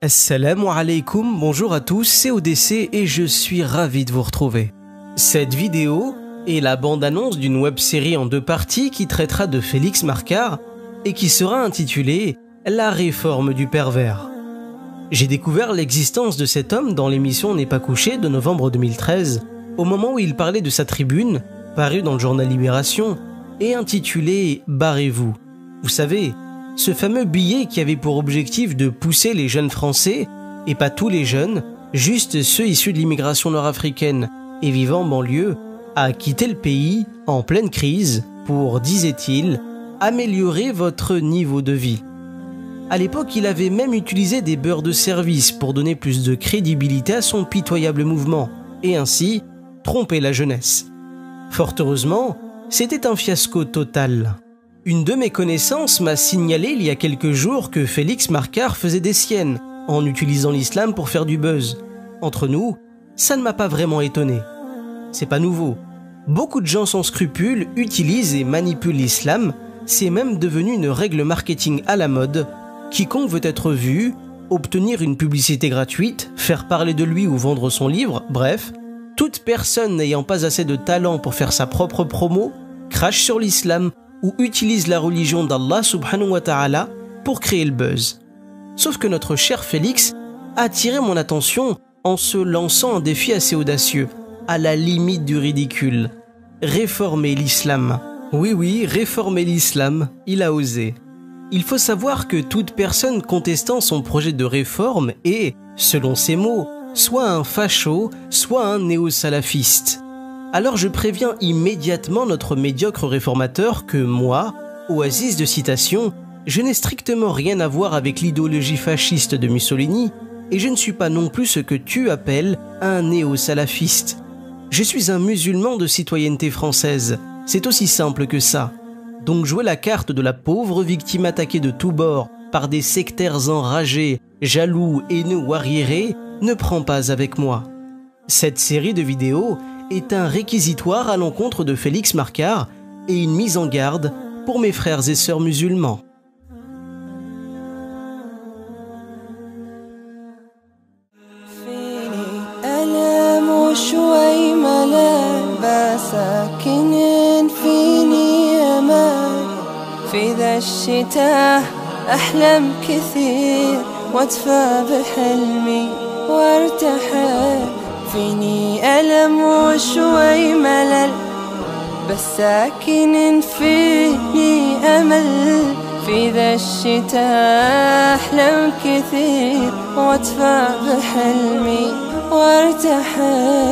Assalamu alaikum, bonjour à tous, c'est ODC et je suis ravi de vous retrouver. Cette vidéo est la bande-annonce d'une web-série en 2 parties qui traitera de Félix Marcard et qui sera intitulée « La réforme du pervers ». J'ai découvert l'existence de cet homme dans l'émission N'est pas couché de novembre 2013, au moment où il parlait de sa tribune, parue dans le journal Libération, et intitulée « Barrez-vous ». Vous savez, ce fameux billet qui avait pour objectif de pousser les jeunes Français, et pas tous les jeunes, juste ceux issus de l'immigration nord-africaine et vivant en banlieue, à quitter le pays en pleine crise pour, disait-il, améliorer votre niveau de vie. À l'époque, il avait même utilisé des beurres de service pour donner plus de crédibilité à son pitoyable mouvement, et ainsi tromper la jeunesse. Fort heureusement, c'était un fiasco total. Une de mes connaissances m'a signalé il y a quelques jours que Félix Marcard faisait des siennes en utilisant l'islam pour faire du buzz. Entre nous, ça ne m'a pas vraiment étonné. C'est pas nouveau. Beaucoup de gens sans scrupules utilisent et manipulent l'islam, c'est même devenu une règle marketing à la mode. Quiconque veut être vu, obtenir une publicité gratuite, faire parler de lui ou vendre son livre, bref, toute personne n'ayant pas assez de talent pour faire sa propre promo, crache sur l'islam ou utilise la religion d'Allah subhanahu wa ta'ala pour créer le buzz. Sauf que notre cher Félix a attiré mon attention en se lançant un défi assez audacieux, à la limite du ridicule. Réformer l'islam. Oui, réformer l'islam, il a osé. Il faut savoir que toute personne contestant son projet de réforme est, selon ses mots, soit un facho, soit un néo-salafiste. Alors je préviens immédiatement notre médiocre réformateur que moi, oasis de citation, je n'ai strictement rien à voir avec l'idéologie fasciste de Mussolini et je ne suis pas non plus ce que tu appelles un néo-salafiste. Je suis un musulman de citoyenneté française, c'est aussi simple que ça. Donc jouer la carte de la pauvre victime attaquée de tous bords par des sectaires enragés, jaloux, haineux ou arriérés ne prend pas avec moi. Cette série de vidéos est un réquisitoire à l'encontre de Félix Marcard et une mise en garde pour mes frères et sœurs musulmans. في ذا الشتاء أحلم كثير وأدفى بحلمي وارتحل فيني ألم وشوي ملل بس ساكن فيني أمل في ذا الشتاء أحلم كثير وأدفى بحلمي وارتحل